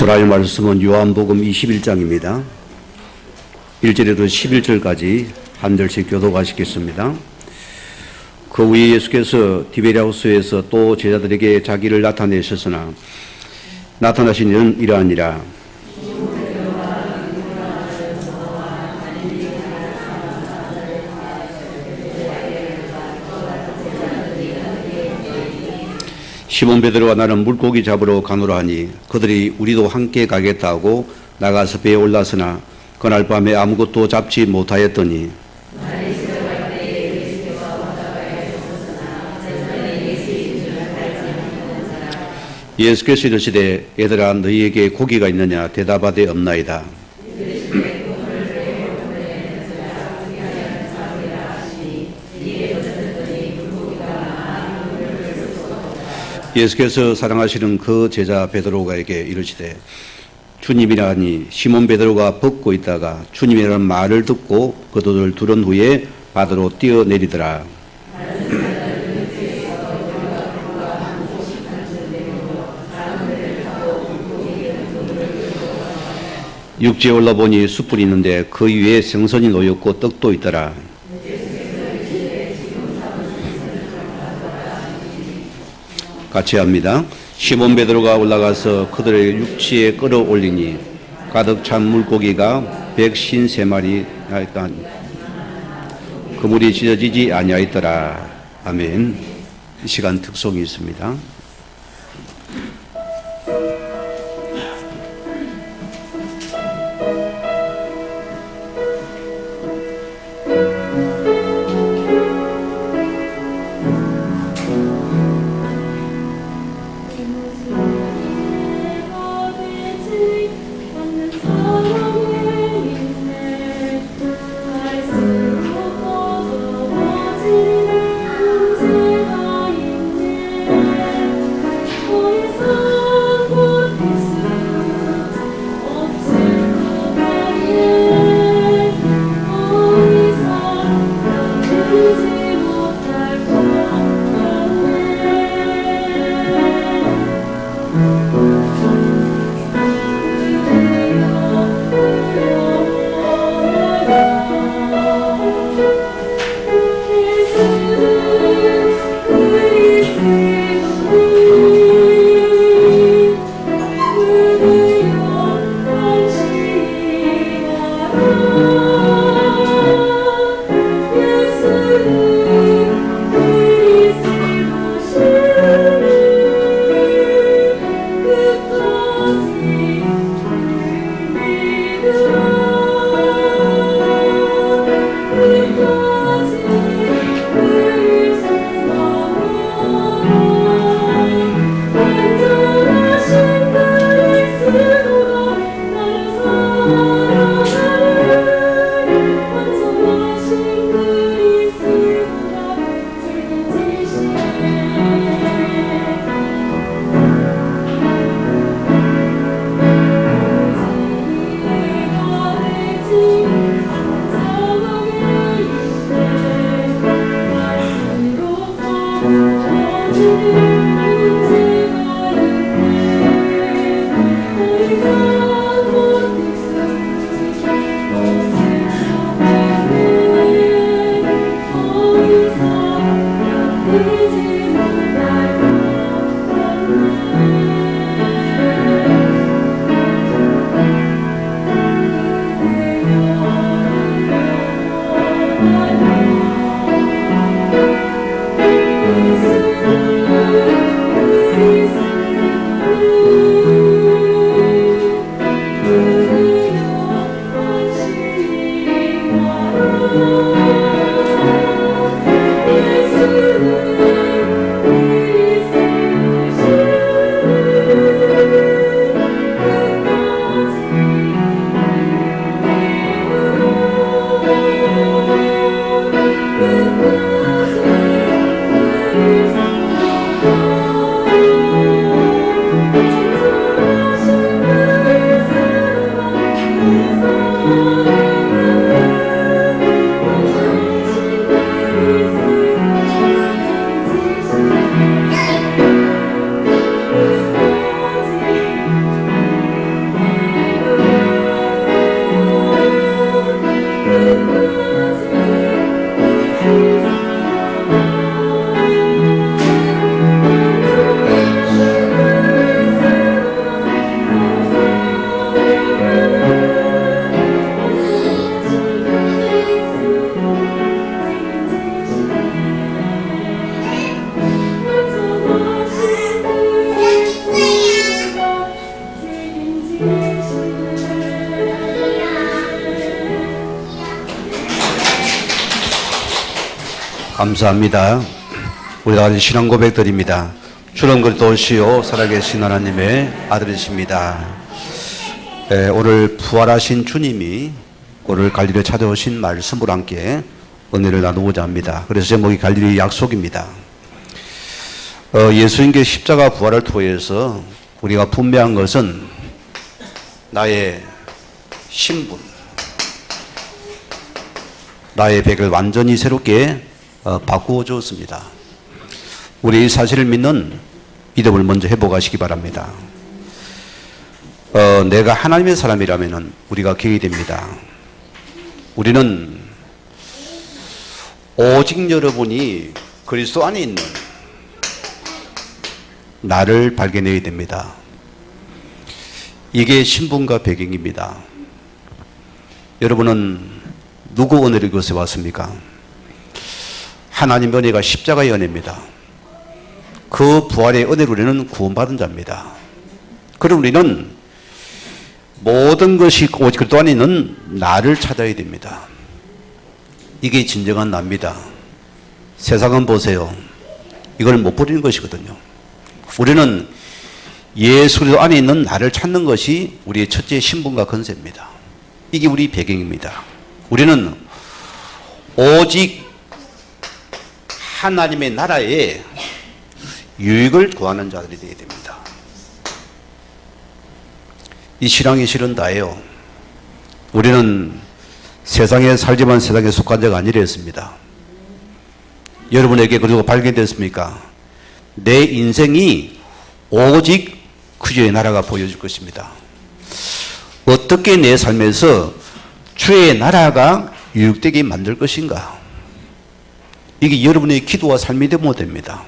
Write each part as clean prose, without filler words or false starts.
오늘 말씀은 요한복음 21장입니다. 1절에서 11절까지 한 절씩 교독하시겠습니다. 그 후에 예수께서 디베랴호수에서 또 제자들에게 자기를 나타내셨으나 나타나신 일은 이러하니라. 시몬 베드로가 나는 물고기 잡으러 가노라 하니 그들이 우리도 함께 가겠다 하고 나가서 배에 올랐으나 그날 밤에 아무것도 잡지 못하였더니 예수께서 이르시되 얘들아 너희에게 고기가 있느냐 대답하되 없나이다. 예수께서 사랑하시는 그 제자 베드로에게 이르시되 주님이라니 시몬 베드로가 벗고 있다가 주님이라는 말을 듣고 겉옷을 두른 후에 바다로 뛰어내리더라. 육지에 올라보니 숯불이 있는데 그 위에 생선이 놓였고 떡도 있더라. 같이 합니다. 시몬 베드로가 올라가서 그들의 육지에 끌어올리니 가득 찬 물고기가 153마리 하였다. 그물이 찢어지지 아니하였더라. 아멘. 이 시간 특송이 있습니다. 감사합니다. 우리 다 같이 신앙 고백드립니다. 주는 그리스도시요 살아계신 하나님의 아들이십니다. 오늘 부활하신 주님이 오늘 갈릴리에 찾아오신 말씀으로 함께 은혜를 나누고자 합니다. 그래서 제목이 갈릴리 약속입니다. 예수님께 십자가 부활을 통해서 우리가 분명한 것은 나의 신분, 나의 백을 완전히 새롭게 바꾸어 주었습니다. 우리 이 사실을 믿는 믿음을 먼저 회복하시기 바랍니다. 내가 하나님의 사람이라면 우리가 기억이 됩니다. 우리는 오직 여러분이 그리스도 안에 있는 나를 발견해야 됩니다. 이게 신분과 배경입니다. 여러분은 누구 은혜를 이곳에 왔습니까? 하나님 은혜가 십자가의 은혜입니다. 그 부활의 은혜로 우리는 구원받은 자입니다. 그럼 우리는 모든 것이 오직 그리스도 안에 있는 나를 찾아야 됩니다. 이게 진정한 나입니다. 세상은 보세요. 이걸 못 버리는 것이거든요. 우리는 예수 그리스도 안에 있는 나를 찾는 것이 우리의 첫째 신분과 건세입니다. 이게 우리 배경입니다. 우리는 오직 하나님의 나라에 유익을 구하는 자들이 되어야 됩니다. 이 신앙이 실은 다예요. 우리는 세상에 살지만 세상에 속한 자가 아니라 했습니다. 여러분에게 그리고 발견됐습니까? 내 인생이 오직 그주의 나라가 보여줄 것입니다. 어떻게 내 삶에서 주의 나라가 유익되게 만들 것인가? 이게 여러분의 기도와 삶이 되면 됩니다.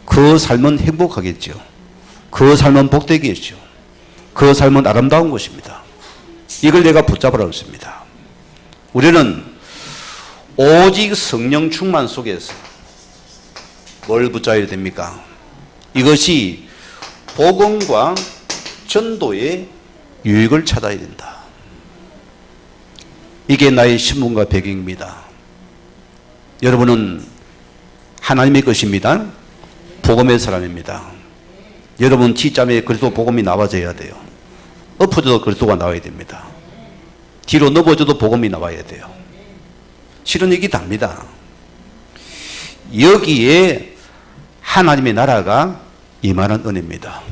그 삶은 행복하겠죠. 그 삶은 복되겠죠. 그 삶은 아름다운 것입니다. 이걸 내가 붙잡으라고 했습니다. 우리는 오직 성령 충만 속에서 뭘 붙잡아야 됩니까? 이것이 복음과 전도의 유익을 찾아야 된다. 이게 나의 신분과 배경입니다. 여러분은 하나님의 것입니다. 복음의 사람입니다. 여러분 T자매에 그리스도 복음이 나와져야 돼요. 엎어져도 그리스도가 나와야 됩니다. 뒤로 넘어져도 복음이 나와야 돼요. 실은 이게 답니다. 여기에 하나님의 나라가 임하는 은혜입니다.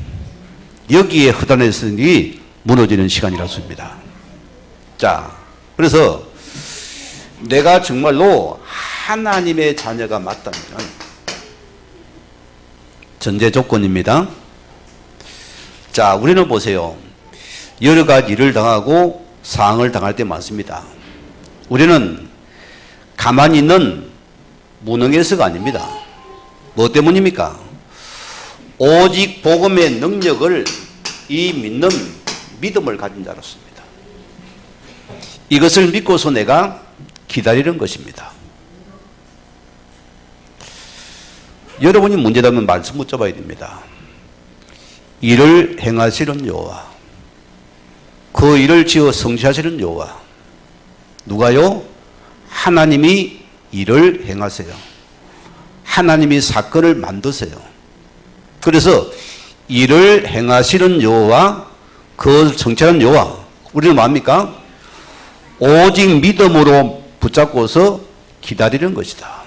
여기에 허단했으니 무너지는 시간이라서입니다. 자, 그래서 내가 정말로 하나님의 자녀가 맞다면 전제 조건입니다. 자, 우리는 보세요. 여러 가지 일을 당하고 상황을 당할 때 많습니다. 우리는 가만히 있는 무능해서가 아닙니다. 뭐 때문입니까? 오직 복음의 능력을 이 믿는 믿음을 가진 자로습니다. 이것을 믿고서 내가 기다리는 것입니다. 여러분이 문제라면 말씀 붙잡아야 됩니다. 일을 행하시는 여호와, 그 일을 지어 성취하시는 여호와, 누가요? 하나님이 일을 행하세요. 하나님이 사건을 만드세요. 그래서 일을 행하시는 여호와, 그 성취하는 여호와, 우리는 뭡니까? 오직 믿음으로 붙잡고서 기다리는 것이다.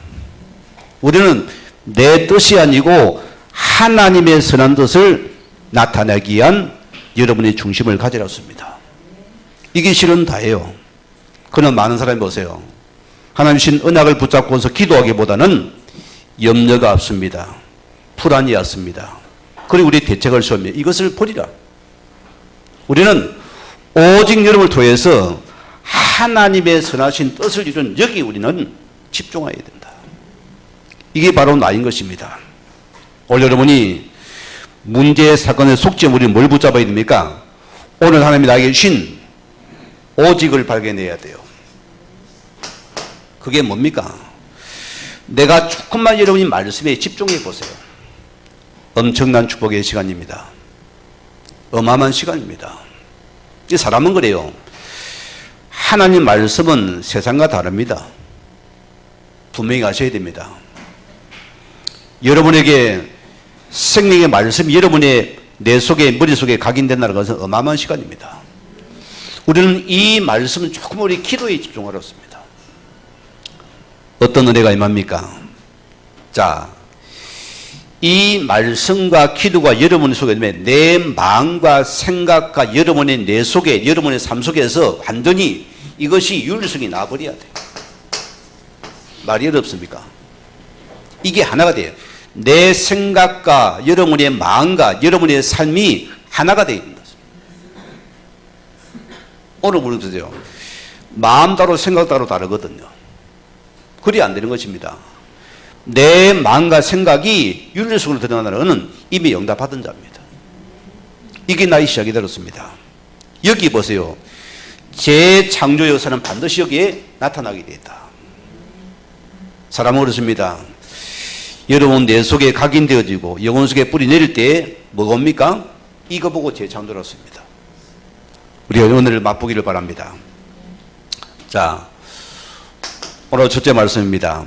우리는 내 뜻이 아니고 하나님의 선한 뜻을 나타내기 위한 여러분의 중심을 가지라 했습니다. 이게 실은 다예요. 그러나 많은 사람이 보세요. 하나님 신 언약을 붙잡고서 기도하기보다는 염려가 없습니다. 불안이 없습니다. 그리고 우리 대책을 세우며 이것을 버리라. 우리는 오직 여러분을 통해서 하나님의 선하신 뜻을 이룬 여기 우리는 집중해야 된다. 이게 바로 나인 것입니다. 오늘 여러분이 문제 사건의 속죄 우리는 뭘 붙잡아야 됩니까? 오늘 하나님이 나에게 주신 오직을 발견해야 돼요. 그게 뭡니까? 내가 조금만 여러분이 말씀에 집중해 보세요. 엄청난 축복의 시간입니다. 어마어마한 시간입니다. 이 사람은 그래요. 하나님 말씀은 세상과 다릅니다. 분명히 아셔야 됩니다. 여러분에게 생명의 말씀이 여러분의 내 속에, 머릿속에 각인된다는 것은 어마어마한 시간입니다. 우리는 이 말씀은 조금 우리 기도에 집중하려 합니다. 어떤 은혜가 임합니까? 자, 이 말씀과 기도가 여러분 속에 있으면 내 마음과 생각과 여러분의 내 속에, 여러분의 삶 속에서 완전히 이것이 윤리성이 나버려야 돼요. 말이 어렵습니까? 이게 하나가 돼요. 내 생각과 여러분의 마음과 여러분의 삶이 하나가 되어 있는 것입니다. 오늘 물어보세요. 마음 따로 생각 따로 다르거든요. 그리 안 되는 것입니다. 내 마음과 생각이 윤리성으로 드러나는 것은 이미 영답받은 자입니다. 이게 나의 시작이 되었습니다. 여기 보세요. 재창조 역사는 반드시 여기에 나타나게 되어 있다. 사람은 그렇습니다. 여러분 내 속에 각인되어지고 영혼 속에 뿌리 내릴 때 뭐가 옵니까? 이거 보고 재창조를 했습니다. 우리 오늘 맛보기를 바랍니다. 자, 오늘 첫째 말씀입니다.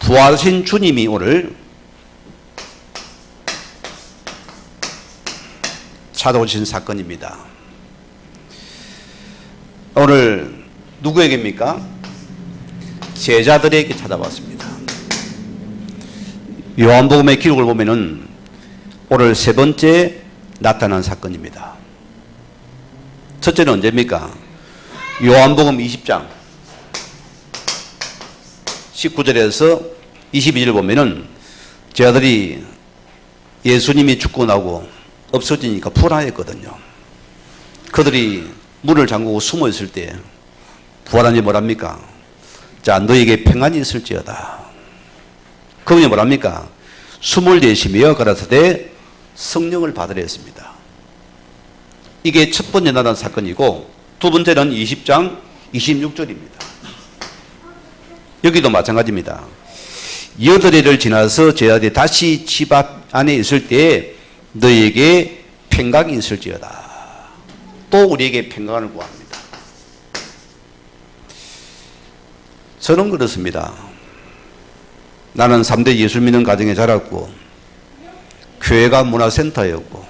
부활하신 주님이 오늘 찾아오신 사건입니다. 오늘 누구에게입니까? 제자들에게 찾아왔습니다. 요한복음의 기록을 보면은 오늘 세 번째 나타난 사건입니다. 첫째는 언제입니까? 요한복음 20장 19절에서 22절 보면은 제자들이 예수님이 죽고 나고 없어지니까 불안했거든요. 그들이 문을 잠그고 숨어 있을 때 부활하니 뭐랍니까? 자, 너에게 평안이 있을지어다. 그분이 뭐랍니까? 숨을 내쉬며 가라사대 성령을 받으려 했습니다. 이게 첫 번째 나타난 사건이고 두 번째는 20장 26절입니다. 여기도 마찬가지입니다. 8일을 지나서 제자들이 다시 집 앞 안에 있을 때 너에게 평강이 있을지어다. 또 우리에게 평강을 구합니다. 저는 그렇습니다. 나는 3대 예수 믿는 가정에 자랐고 교회가 문화센터였고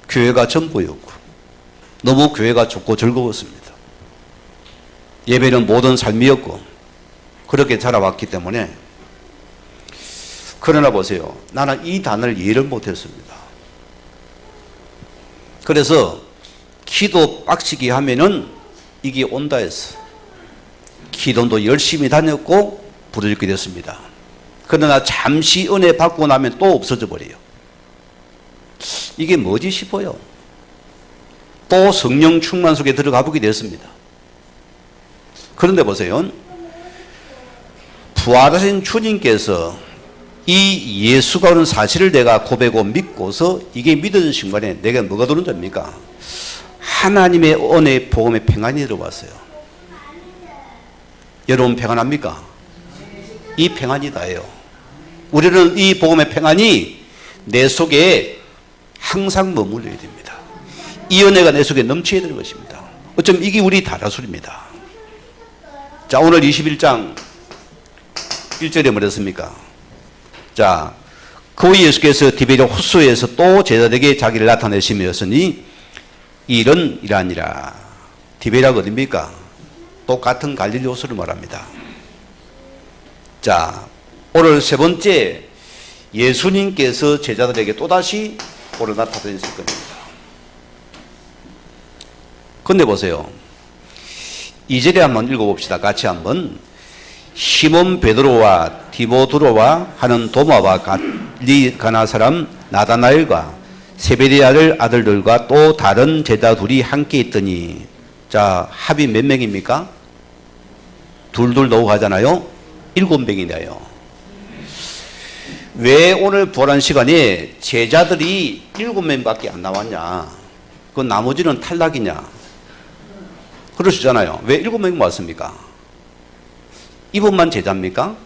교회가 전부였고 너무 교회가 좋고 즐거웠습니다. 예배는 모든 삶이었고 그렇게 자라왔기 때문에 그러나 보세요. 나는 이 단어를 이해를 못했습니다. 그래서 기도 빡시게 하면은 이게 온다 해서 기도도 열심히 다녔고 부르짖게 됐습니다. 그러나 잠시 은혜 받고 나면 또 없어져 버려요. 이게 뭐지 싶어요. 또 성령 충만 속에 들어가 보게 됐습니다. 그런데 보세요. 부활하신 주님께서 이 예수가 오는 사실을 내가 고백하고 믿고서 이게 믿어진 순간에 내가 뭐가 들어온 겁니까? 하나님의 은혜 복음의 평안이 들어왔어요. 여러분 평안합니까? 이 평안이 다예요. 우리는 이 복음의 평안이 내 속에 항상 머물러야 됩니다. 이 은혜가 내 속에 넘쳐야 되는 것입니다. 어쩌면 이게 우리 다라술입니다. 자, 오늘 21장 1절에 뭐랬습니까? 자, 그 예수께서 디베랴 호수에서 또 제자들에게 자기를 나타내시면서니 일은 이러하니라. 디베랴가 어딥니까? 똑같은 갈릴리 호수를 말합니다. 자, 오늘 세 번째 예수님께서 제자들에게 또다시 오늘 나타내실 겁니다. 근데 보세요. 2절에 한번 읽어봅시다. 같이 한번. 시몬 베드로와 디모드로와 하는 도마와 갈리 가나 사람 나다나엘과 세베대아를 아들들과 또 다른 제자 둘이 함께 있더니, 자, 합이 몇 명입니까? 둘둘 넣고 가잖아요. 7명이네요. 왜 오늘 부활한 시간에 제자들이 7명밖에 안 나왔냐? 그 나머지는 탈락이냐? 그러시잖아요. 왜 7명 왔습니까? 이분만 제자입니까?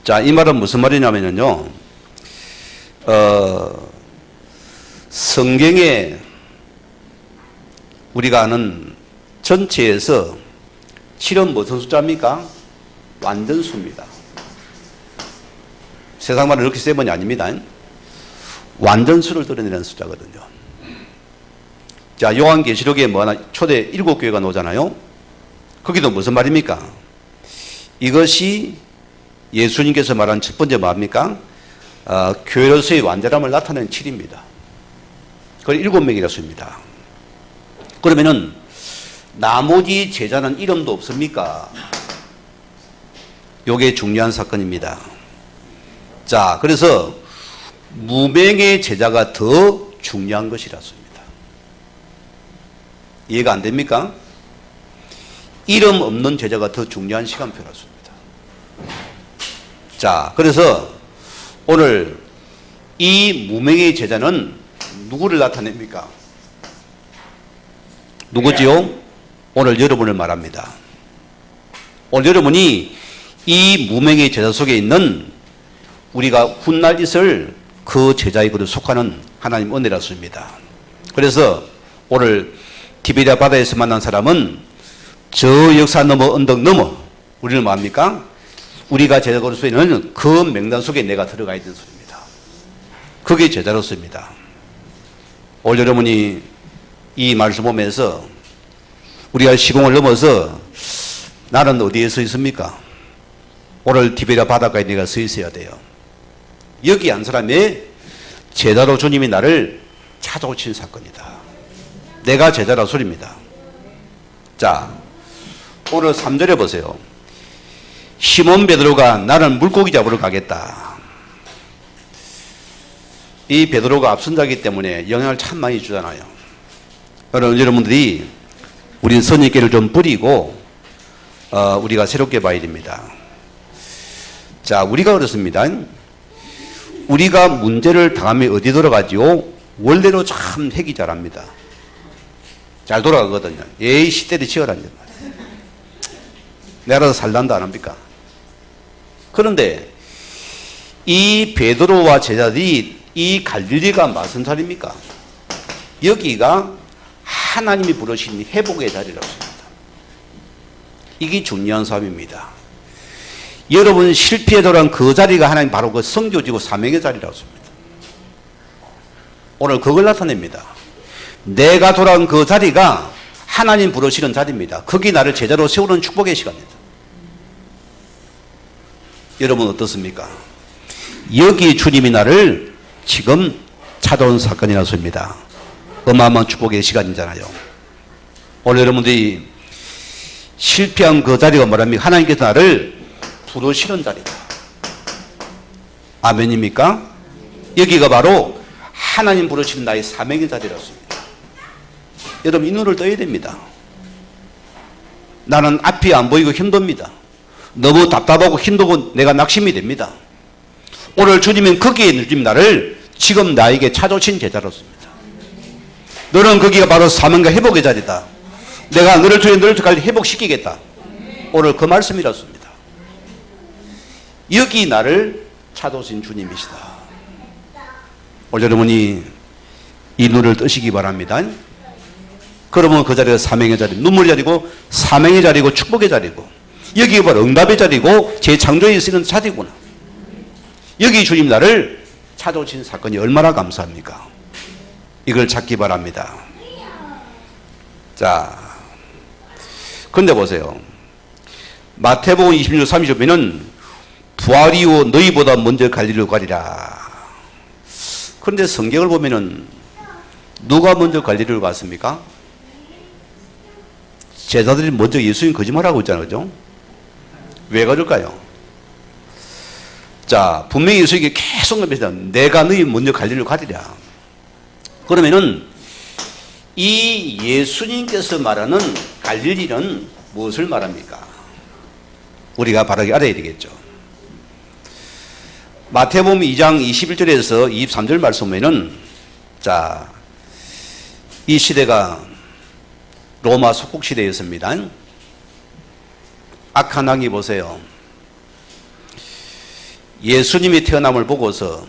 자, 이 말은 무슨 말이냐면요. 성경에 우리가 아는 전체에서 7은 무슨 숫자입니까? 완전수입니다. 세상 말은 이렇게 세번이 아닙니다. 완전수를 드러내는 숫자거든요. 자, 요한계시록에 뭐 하나 초대 7교회가 나오잖아요. 거기도 무슨 말입니까? 이것이 예수님께서 말한 첫 번째 뭐합니까? 교회로서의 완전함을 나타내는 7입니다. 그걸 7명이라 씁니다. 그러면은 나머지 제자는 이름도 없습니까? 요게 중요한 사건입니다. 자, 그래서 무명의 제자가 더 중요한 것이라습니다. 이해가 안 됩니까? 이름 없는 제자가 더 중요한 시간표라습니다. 자, 그래서 오늘 이 무명의 제자는 누구를 나타냅니까? 누구지요? 오늘 여러분을 말합니다. 오늘 여러분이 이 무명의 제자 속에 있는 우리가 훗날 있을 그 제자의 그릇 속하는 하나님 은혜라습니다. 그래서 오늘 티베리아 바다에서 만난 사람은 저 역사 넘어 언덕 넘어 우리는 뭐합니까? 우리가 제자로서 있는 그 명단 속에 내가 들어가야 되는 소리입니다. 그게 제자로서입니다. 오늘 여러분이 이 말씀 보면서 우리가 시공을 넘어서 나는 어디에 서 있습니까? 오늘 티베리아 바닷가에 내가 서 있어야 돼요. 여기 한 사람의 제자로 주님이 나를 찾아오신 사건이다. 내가 제자라 소리입니다. 자, 오늘 3절에 보세요. 시몬 베드로가 나는 물고기 잡으러 가겠다. 이 베드로가 앞선자이기 때문에 영향을 참 많이 주잖아요. 여러분들이 우리 선입견을 좀 버리고 우리가 새롭게 봐야 됩니다. 자, 우리가 그렇습니다. 우리가 문제를 당하면 어디 돌아가지요? 원래로 참 핵이 잘합니다. 잘 돌아가거든요. 에이 시대를 치어라는 말이에요. 내가 살란다 안 합니까? 그런데 이 베드로와 제자들이 이 갈릴리가 무슨 자리입니까? 여기가 하나님이 부르신 회복의 자리라고 합니다. 이게 중요한 삶입니다. 여러분 실패에 돌아간 그 자리가 하나님 바로 그 성교지고 사명의 자리라고 합니다. 오늘 그걸 나타냅니다. 내가 돌아간 그 자리가 하나님 부르시는 자리입니다. 거기 나를 제자로 세우는 축복의 시간입니다. 여러분 어떻습니까? 여기 주님이 나를 지금 찾아온 사건이라서입니다. 어마어마한 축복의 시간이잖아요. 오늘 여러분들이 실패한 그 자리가 뭐랍니까? 하나님께서 나를 부르시는 자리다. 아멘입니까? 여기가 바로 하나님 부르시는 나의 사명의 자리라습니다. 여러분 이 눈을 떠야 됩니다. 나는 앞이 안 보이고 힘듭니다. 너무 답답하고 힘들고 내가 낙심이 됩니다. 오늘 주님은 거기에 주님 나를 지금 나에게 찾아오신 제자로습니다. 너는 거기가 바로 사명과 회복의 자리다. 내가 너를 통해 너를 회복시키겠다. 오늘 그 말씀이라습니다. 여기 나를 찾아오신 주님이시다. 오늘 여러분이 이 눈을 뜨시기 바랍니다. 그러면 그 자리가 사명의 자리, 눈물의 자리고 사명의 자리고 축복의 자리고 여기가 바로 응답의 자리고 재창조에 쓰는 자리구나. 여기 주님 나를 찾아오신 사건이 얼마나 감사합니까? 이걸 찾기 바랍니다. 자, 근데 보세요. 마태복음 26, 30절에는 부활 이후 너희보다 먼저 갈릴리로 가리라. 그런데 성경을 보면은 누가 먼저 갈릴리로 갔습니까? 제자들이 먼저 예수님 거짓말하고 있잖아요. 그죠? 왜 그럴까요? 자, 분명히 예수님께 계속 말합니다. 내가 너희 먼저 갈릴리로 가리라. 그러면은 이 예수님께서 말하는 갈릴리는 무엇을 말합니까? 우리가 바르게 알아야 되겠죠. 마태복음 2장 21절에서 23절 말씀 보면은 자, 이 시대가 로마 속국 시대였습니다. 악한 왕이 보세요. 예수님이 태어남을 보고서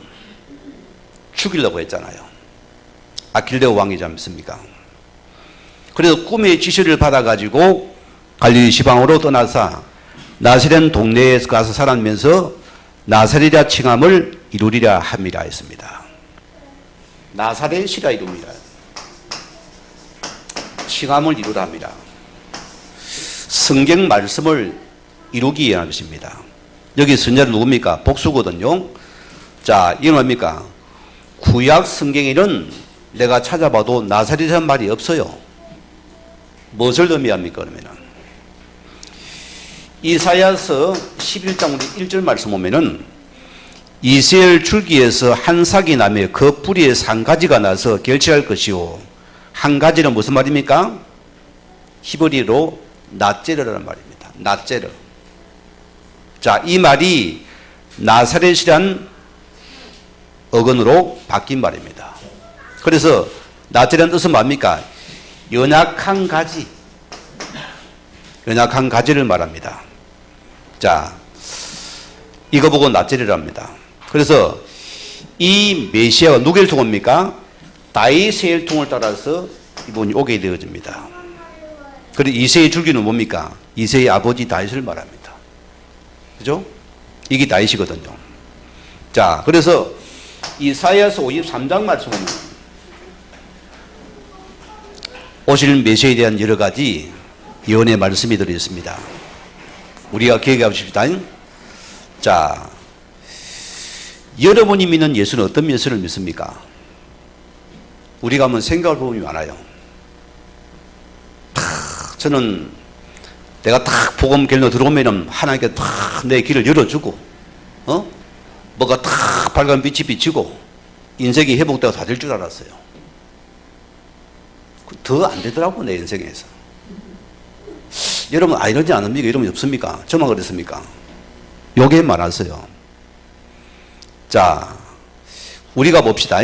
죽이려고 했잖아요. 아킬레오 왕이지 않습니까? 그래서 꿈의 지시를 받아가지고 갈릴리 지방으로 떠나서 나사렛 동네에 가서 살았면서 나사렛이라 칭함을 이루리라 함이라 했습니다. 나사렛이라 이룹니다. 칭함을 이루라 합니다. 성경 말씀을 이루기 위한 것입니다. 여기 선자는 누굽니까? 복수거든요. 자, 이건 뭡니까? 구약 성경에는 내가 찾아봐도 나사렛이라는 말이 없어요. 무엇을 의미합니까? 그러면은 이사야서 11장 우리 1절 말씀 보면은 이스라엘 줄기에서 한 삭이 나며 그 뿌리에서 한 가지가 나서 결실할 것이요. 한 가지는 무슨 말입니까? 히브리어로 낫제르라는 말입니다. 낫제르. 자, 이 말이 나사렛이란 어근으로 바뀐 말입니다. 그래서 낫제르라는 뜻은 뭡니까? 연약한 가지. 연약한 가지를 말합니다. 자, 이거 보고 낫제르랍니다. 그래서 이 메시아가 누구를 통합니까? 다윗의 통을 따라서 이분이 오게 되어집니다. 그리고 이새의 줄기는 뭡니까? 이새의 아버지 다윗을 말합니다. 그죠? 이게 다윗이거든요. 자, 그래서 이사야서 53장 말씀 보면 오실 메시아에 대한 여러 가지 예언의 말씀이 들어있습니다. 우리가 기억해 보십시다. 자, 여러분이 믿는 예수는 어떤 예수를 믿습니까? 우리가 한번 생각을 보면 많아요. 저는 내가 탁 복음 결로 들어오면은 하나님께 탁 내 길을 열어주고, 뭐가 탁 밝은 빛이 비치고 인생이 회복되고 다 될 줄 알았어요. 더 안 되더라고, 내 인생에서. 여러분, 이러지 않습니까? 여러분 없습니까? 저만 그랬습니까? 요게 많았어요. 자, 우리가 봅시다.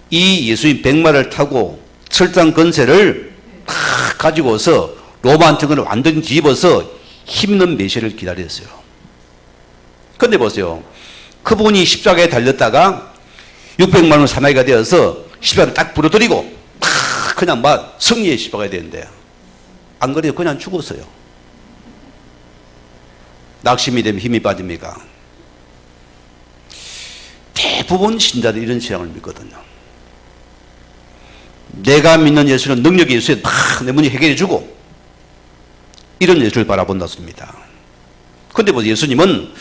이 예수님 백마를 타고 철장 건세를 다 가지고서 로마 정권을 완전히 뒤집어서 힘있는 메시아를 기다렸어요. 근데 보세요. 그분이 십자가에 달렸다가 600만 원 사나이가 되어서 십자가를 딱 부러뜨리고 탁 그냥 막 승리의 십자가가 되는데 안 그래도 그냥 죽었어요. 낙심이 되면 힘이 빠집니까? 대부분 신자들이 이런 신앙을 믿거든요. 내가 믿는 예수는 능력의 예수에 탁 내 문제 해결해 주고 이런 예수를 바라본다습니다. 그런데 뭐 예수님은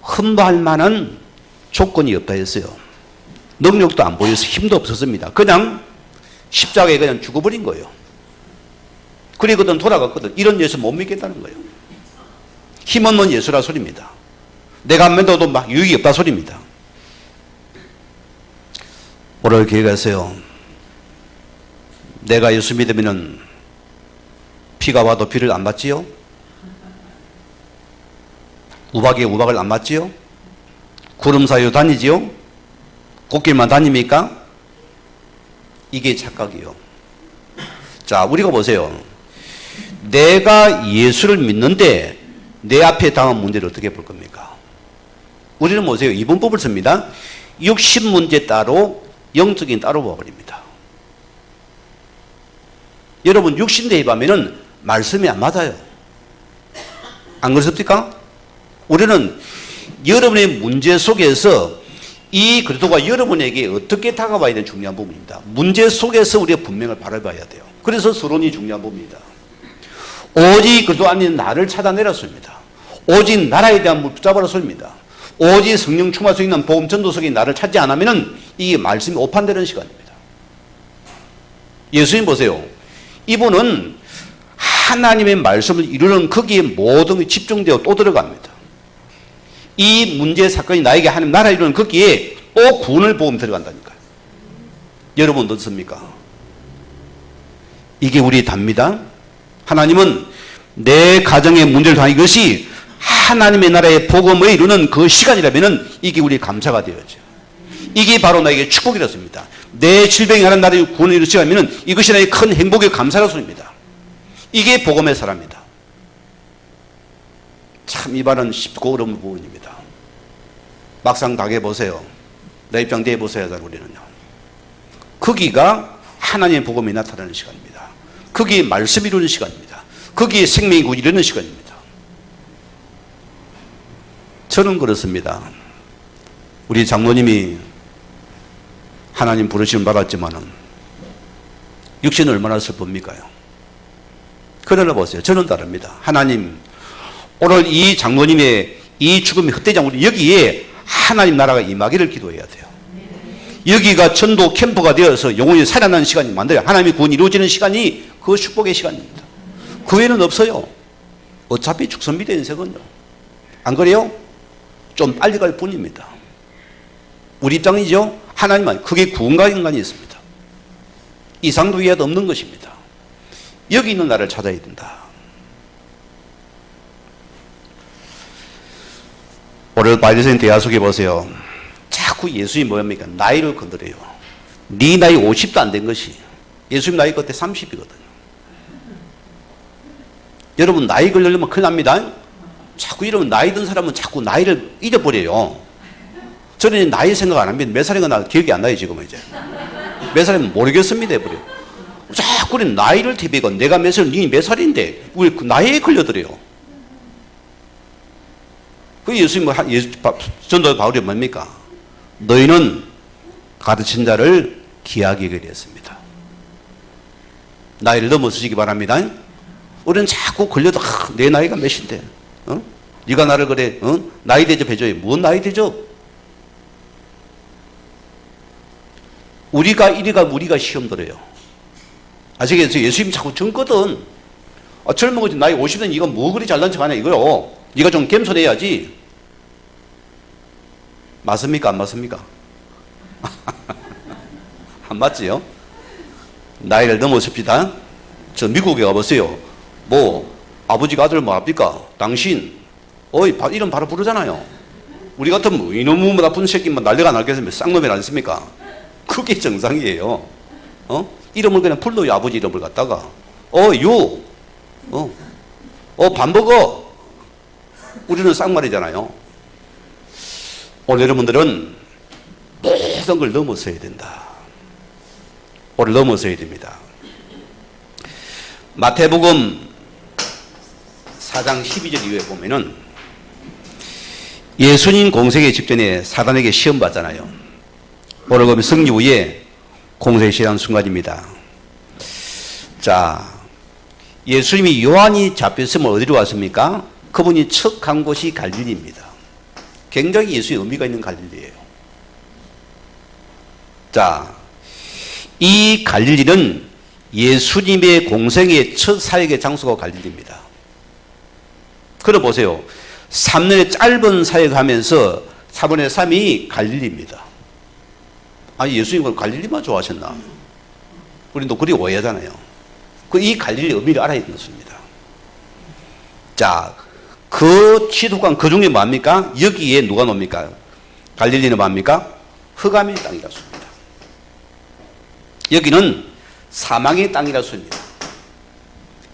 흠모할 만한 조건이 없다 했어요. 능력도 안 보여서 힘도 없었습니다. 그냥 십자가에 그냥 죽어버린 거예요. 그리고는 돌아갔거든. 이런 예수 못 믿겠다는 거예요. 힘없는 예수라 소리입니다. 내가 안 믿어도 막 유익이 없다 소리입니다. 오늘 기억하세요. 내가 예수 믿으면 비가 와도 비를 안 맞지요? 우박에 우박을 안 맞지요? 구름 사이로 다니지요? 꽃길만 다닙니까? 이게 착각이요. 자, 우리가 보세요. 내가 예수를 믿는데 내 앞에 당한 문제를 어떻게 볼 겁니까? 우리는 보세요. 이분법을 씁니다. 육신 문제 따로 영적인 따로 봐버립니다. 여러분 육신 대입하면은 말씀이 안 맞아요. 안 그렇습니까? 우리는 여러분의 문제 속에서 이 그리스도가 여러분에게 어떻게 다가와야 되는 중요한 부분입니다. 문제 속에서 우리가 분명을 바라봐야 돼요. 그래서 서론이 중요한 부분입니다. 오직 그리스도 안에 나를 찾아내렸습니다. 오직 나라에 대한 물 붙잡아라습니다. 오직 성령 충만 속에 있는 복음 전도 속에 나를 찾지 않으면은 이 말씀이 오판되는 시간입니다. 예수님 보세요. 이분은 하나님의 말씀을 이루는 거기에 모든 게 집중되어 또 들어갑니다. 이 문제 사건이 나에게 하나님 나라 이루는 거기에 또 구원을 복음 들어간다니까요. 여러분 어떻습니까? 이게 우리 답니다. 하나님은 내 가정의 문제를 다 이것이 하나님의 나라의 복음을 이루는 그 시간이라면 이게 우리 감사가 되어야죠. 이게 바로 나에게 축복이었습니다. 내 질병이 하는 나라의 구원을 이루는 시간이면 이것이 나의 큰 행복의 감사라 소리입니다. 이게 복음의 사람입니다. 참 이 말은 쉽고 어려운 부분입니다. 막상 당해보세요. 내 입장 대해보세요. 우리는요. 거기가 하나님의 복음이 나타나는 시간입니다. 거기에 말씀이 이루는 시간입니다. 거기에 생명이 이루는 시간입니다. 저는 그렇습니다. 우리 장로님이 하나님 부르심을 받았지만은 육신은 얼마나 슬픕니까요? 그러나 보세요. 저는 다릅니다. 하나님, 오늘 이 장로님의 이 죽음이 헛되지 않고 여기에 하나님 나라가 임하기를 기도해야 돼요. 여기가 전도 캠프가 되어서 영혼이 살아나는 시간이 만들어요. 하나님의 구원이 이루어지는 시간이 그 축복의 시간입니다. 그 외에는 없어요. 어차피 죽습니다, 인생은요. 안 그래요? 좀 빨리 갈 뿐입니다. 우리 입장이죠. 하나님만 그게 구원과 연관이 있습니다. 이상도 이하도 없는 것입니다. 여기 있는 나를 찾아야 된다. 오늘 바이든생 대화 속에 보세요. 자꾸 예수님이 뭐합니까? 나이를 건드려요. 네 나이 50도 안 된 것이 예수님 나이 그때 30이거든요. 여러분 나이 걸리려면 큰일 납니다. 자꾸 이러면 나이 든 사람은 자꾸 나이를 잊어버려요. 저는 나이 생각 안 합니다. 몇 살인가 나 기억이 안 나요 지금은 이제. 몇 살이면 모르겠습니다 해버려. 자꾸 나이를 대비하고 내가 몇 살, 니 몇 살인데 우리 그 나이에 걸려들어요. 그 예수님 전도 바울이 뭡니까? 너희는 가르친 자를 귀하게 여기려 했습니다. 나이를 넘어서시기 바랍니다. 우리는 자꾸 걸려도 내 나이가 몇인데 네가 나를 그래 나이 대접해줘요. 뭔 나이 대접? 우리가 시험 들어요. 아시겠어요? 예수님 자꾸 젊거든. 젊은 거지 나이 50은 이거 뭐 그리 잘난 척하냐 이거요. 네가 좀 겸손해야지. 맞습니까? 안 맞습니까? 안 맞지요? 나이를 넘어섭시다. 저 미국에 가보세요. 뭐 아버지가 아들 뭐 합니까? 당신 이름 바로 부르잖아요. 우리 같으면 뭐 이놈의 나쁜 새끼만 난리가 나겠으면 쌍놈이 아니습니까? 그게 정상이에요. 이름을 그냥 불러요. 아버지 이름을 갖다가 밥 먹어. 우리는 쌍말이잖아요. 오늘 여러분들은 모든 걸 넘어서야 된다. 오늘 넘어서야 됩니다. 마태복음 4장 12절 이후에 보면은 예수님 공생의 직전에 사단에게 시험 받잖아요. 오늘 그러면 승리 후에 공생에 시작한 순간입니다. 자, 예수님이 요한이 잡혔으면 어디로 왔습니까? 그분이 첫 간 곳이 갈릴리입니다. 굉장히 예수의 의미가 있는 갈릴리예요. 자, 이 갈릴리는 예수님의 공생의 첫 사역의 장소가 갈릴리입니다. 그럼 보세요. 3년의 짧은 사역하면서 4분의 3이 갈릴리입니다. 예수님은 갈릴리만 좋아하셨나? 우리는 또 그리 오해하잖아요. 이 갈릴리 의미를 알아야 되는 것입니다. 자, 그 지도관 그 중에 뭡니까? 여기에 누가 놉니까? 갈릴리는 뭡니까? 흑암의 땅이라 씁니다. 여기는 사망의 땅이라 씁니다.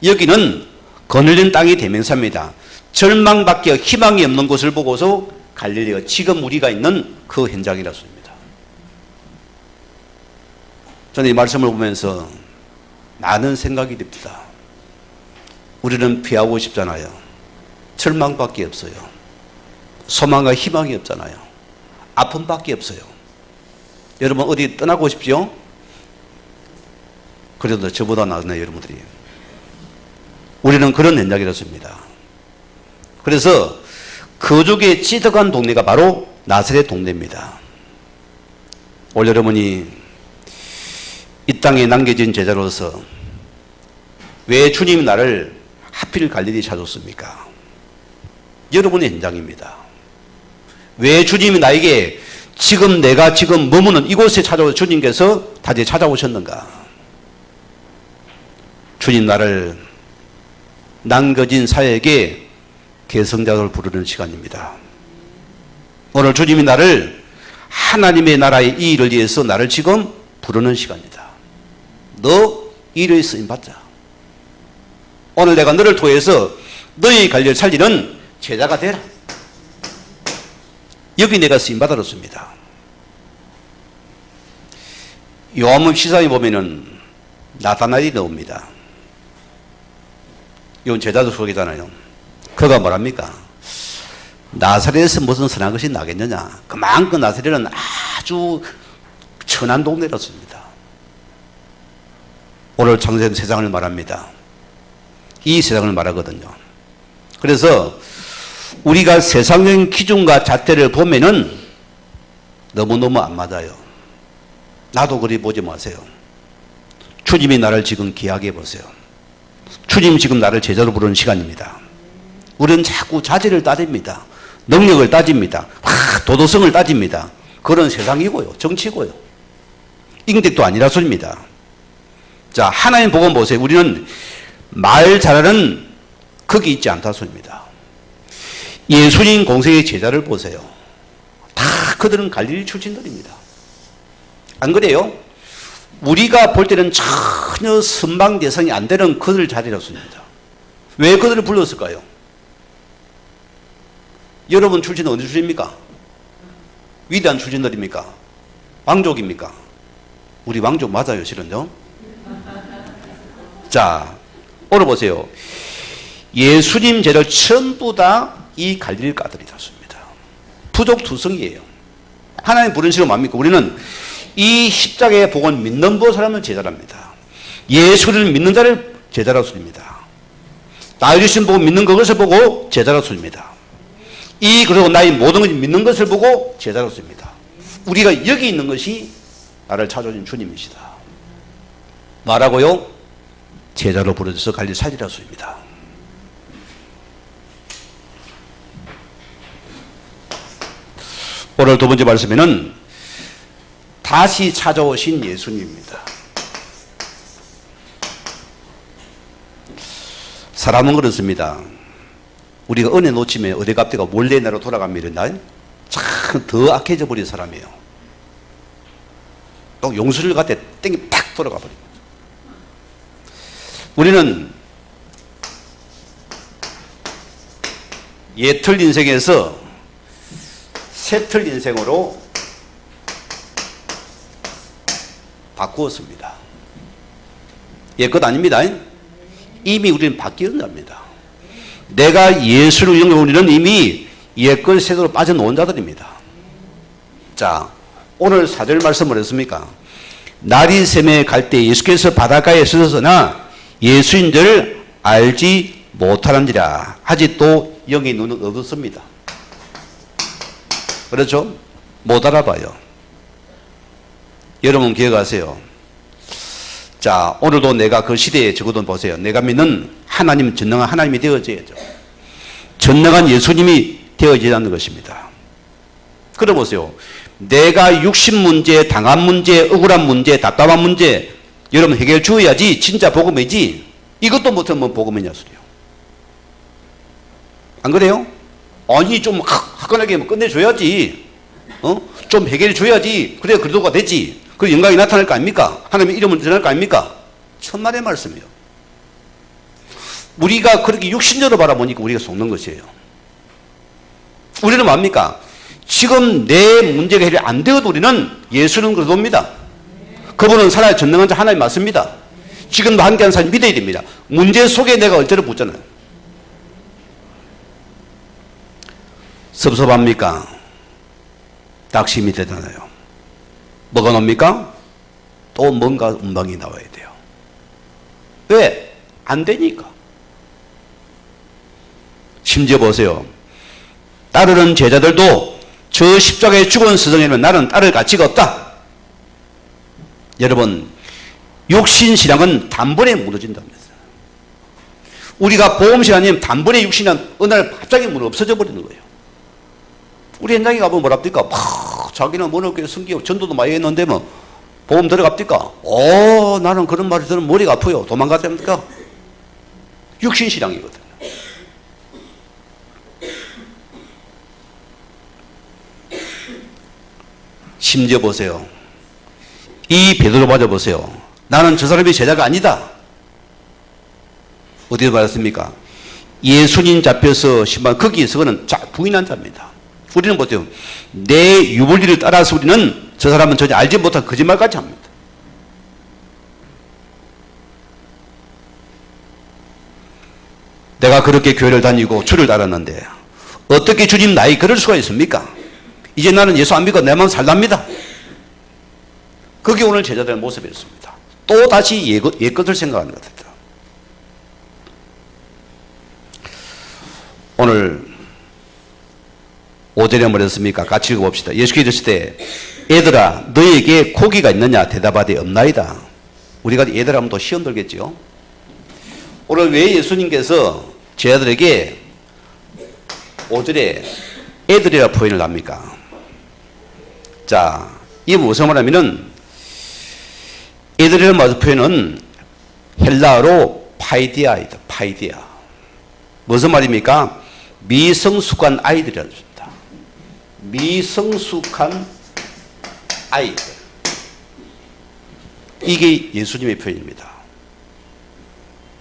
여기는 거느린 땅이 대명사입니다. 절망밖에 희망이 없는 곳을 보고서 갈릴리가 지금 우리가 있는 그 현장이라 씁니다. 저는 이 말씀을 보면서 많은 생각이 듭니다. 우리는 피하고 싶잖아요. 절망밖에 없어요. 소망과 희망이 없잖아요. 아픔밖에 없어요. 여러분 어디 떠나고 싶죠? 그래도 저보다 낫네요, 여러분들이. 우리는 그런 현장이었습니다. 그래서 거주에 찌득한 동네가 바로 나사렛 동네입니다. 오늘 여러분이 이 땅에 남겨진 제자로서 왜 주님이 나를 하필 갈릴리 찾았습니까? 여러분의 현장입니다. 왜 주님이 나에게 내가 지금 머무는 이곳에 주님께서 다시 찾아오셨는가? 주님 나를 남겨진 사역에 계승자를 부르는 시간입니다. 오늘 주님이 나를 하나님의 나라의 이 일을 위해서 나를 지금 부르는 시간이다. 너 일을 쓰임받자. 오늘 내가 너를 통해서 너의 관리를 살리는 제자가 되라. 여기 내가 쓰임받아줬습니다. 요한복음 시사에 보면은 나타나엘이 나옵니다. 이건 제자도 속이잖아요. 그가 뭐랍니까? 나사렛에서 무슨 선한 것이 나겠느냐. 그만큼 나사렛은 아주 천한 동네였습니다. 오늘 창세된 세상을 말합니다. 이 세상을 말하거든요. 그래서 우리가 세상적인 기준과 잣대를 보면은 너무너무 안 맞아요. 나도 그리 보지 마세요. 주님이 나를 지금 귀하게 보세요. 주님 지금 나를 제자로 부르는 시간입니다. 우리는 자꾸 자질을 따집니다. 능력을 따집니다. 도덕성을 따집니다. 그런 세상이고요. 정치고요. 인격도 아니라 소리입니다. 자, 하나님 보고 보세요. 우리는 말 잘하는 극이 있지 않다 소리입니다. 예수님 공생의 제자를 보세요. 다 그들은 갈릴리 출신들입니다. 안 그래요? 우리가 볼 때는 전혀 선방 대상이 안 되는 그들 자리였습니다. 왜 그들을 불렀을까요? 여러분 출신은 어디 출신입니까? 위대한 출신들입니까? 왕족입니까? 우리 왕족 맞아요, 실은요? 자, 오늘 보세요. 예수님 제자 전부 다 이 갈릴리 까들이었습니다. 부족 투성이에요. 하나님 부른 시로 뭡니까? 우리는 이 십자가의 복을 믿는 사람을 제자랍니다. 예수를 믿는 자를 제자라고 소립니다. 나의 주신 복을 믿는 그것을 보고 제자라고 소립니다. 그리고 나의 모든 것을 믿는 것을 보고 제자라고 소립니다. 우리가 여기 있는 것이 나를 찾아오신 주님이시다. 말하고요. 제자로 부르셔서 갈릴리 살리라고 소립니다. 오늘 두 번째 말씀에는 다시 찾아오신 예수님입니다. 사람은 그렇습니다. 우리가 은혜 놓치면 어디 갑니까? 몰래 내로 돌아갑니다. 참 더 악해져 버린 사람이에요. 또 용수를 갖다 땡기 탁 돌아가 버립니다. 우리는 옛틀 인생에서 새틀 인생으로 바꾸었습니다. 옛것 아닙니다. 이미 우리는 바뀌는 자입니다. 내가 예수를 영접한 우리는 이미 옛것 세대로 빠져놓은 자들입니다. 자, 오늘 4절 말씀을 했습니까? 날이 새매 갈 때 예수께서 바닷가에 서서나 예수인 줄 알지 못하는지라 하지 또 영의 눈은 어둡습니다. 그렇죠? 못 알아봐요. 여러분 기억하세요. 자, 오늘도 내가 그 시대에 적어둔 보세요. 내가 믿는 하나님, 전능한 하나님이 되어져야죠. 전능한 예수님이 되어져야 하는 것입니다. 그래 보세요. 내가 육신 문제, 당한 문제, 억울한 문제, 답답한 문제 여러분 해결해 주어야지 진짜 복음이지. 이것도 못하면 복음이냐 소리요. 안 그래요? 아니 좀 화끈하게 끝내줘야지. 좀 해결해 줘야지. 그래야 그래도가 되지. 그 영광이 나타날 거 아닙니까? 하나님의 이름을 드러날 거 아닙니까? 천만의 말씀이요. 우리가 그렇게 육신적으로 바라보니까 우리가 속는 것이에요. 우리는 뭡니까? 지금 내 문제가 해결 안 되어도 우리는 예수는 그러도입니다. 그분은 살아야 전능한 자 하나님 맞습니다. 지금도 함께하는 사람 믿어야 됩니다. 문제 속에 내가 얼저를 붙잖아요. 섭섭합니까? 낙심이 되잖아요. 뭐가 납니까? 또 뭔가 음방이 나와야 돼요. 왜? 안 되니까. 심지어 보세요. 따르는 제자들도 저 십자가에 죽은 스승에는 나는 따를 가치가 없다. 여러분, 육신신앙은 단번에 무너진답니다. 우리가 보험신 아니면 단번에 육신은 어느 날 갑자기 없어져 버리는 거예요. 우리 현장에 가보면 뭐랍니까? 자기는 뭐넣게 숨기고 전도도 많이 했는데 뭐 보험 들어갑니까? 나는 그런 말을 들으면 머리가 아파요. 도망가답니까? 육신신앙이거든요. 심지어 보세요. 이 베드로 맞아보세요. 나는 저 사람이 제자가 아니다. 어디서 말했습니까? 예수님 잡혀서 신방 거기에서는 부인한 자입니다. 우리는 보세요. 내 유불리를 따라서 우리는 저 사람은 전혀 알지 못한 거짓말까지 합니다. 내가 그렇게 교회를 다니고 주를 따랐는데 어떻게 주님 나이 그럴 수가 있습니까? 이제 나는 예수 안 믿고 내 마음 살답니다. 그게 오늘 제자들의 모습이었습니다. 또 다시 옛것을 생각하는 것 같아요. 오늘 5절에 뭐랬습니까? 같이 읽어봅시다. 예수께서 이르실 때 얘들아 너희에게 고기가 있느냐 대답하되 없나이다. 우리가 얘들 하면 또 시험 들겠죠. 오늘 왜 예수님께서 제자들에게 5절에 애들이라 표현을 합니까? 자, 이게 무슨 말하면은 애들이라는 표현은 헬라어로 파이디아이다. 파이디아. 무슨 말입니까? 미성숙한 아이들이라는 뜻입니다. 미성숙한 아이들. 이게 예수님의 표현입니다.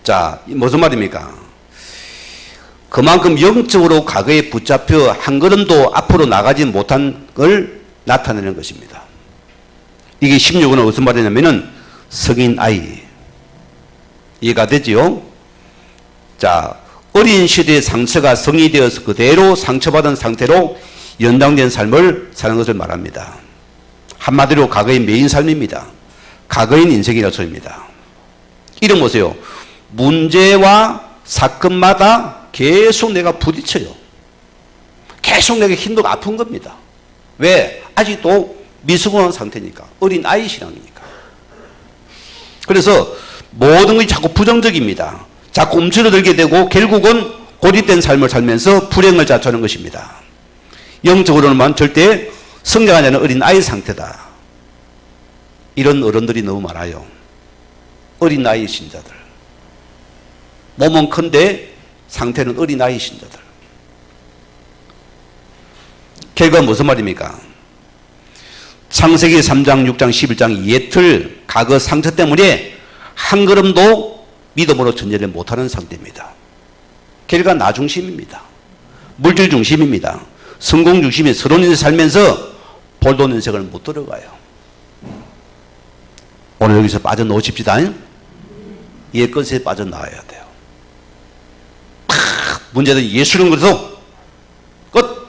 자, 무슨 말입니까? 그만큼 영적으로 과거에 붙잡혀 한 걸음도 앞으로 나가지 못한 걸 나타내는 것입니다. 이게 16은 무슨 말이냐면은 성인 아이. 이해가 되지요? 자, 어린 시대의 상처가 성이 되어서 그대로 상처받은 상태로 연장된 삶을 사는 것을 말합니다. 한마디로 과거의 메인 삶입니다. 과거인 인생이라는 소리입니다. 이런 보세요. 문제와 사건마다 계속 내가 부딪혀요. 계속 내가 힘들고 아픈 겁니다. 왜? 아직도 미숙한 상태니까. 어린 아이 신앙이니까. 그래서 모든 것이 자꾸 부정적입니다. 자꾸 움츠러들게 되고 결국은 고립된 삶을 살면서 불행을 자초하는 것입니다. 영적으로는 절대 성장하지 않은 어린 아이 상태다. 이런 어른들이 너무 많아요. 어린 아이 신자들. 몸은 큰데 상태는 어린 아이 신자들. 결과는 무슨 말입니까? 창세기 3장, 6장, 11장 옛틀 과거 상처 때문에 한 걸음도 믿음으로 전제를 못하는 상태입니다. 결과 나 중심입니다. 물질 중심입니다. 성공 중심이 서론 인생 살면서 볼돈 인생을 못 들어가요. 오늘 여기서 빠져나오십시다. 옛것에 빠져나와야 돼요. 문제는 예수는 그래서 끝.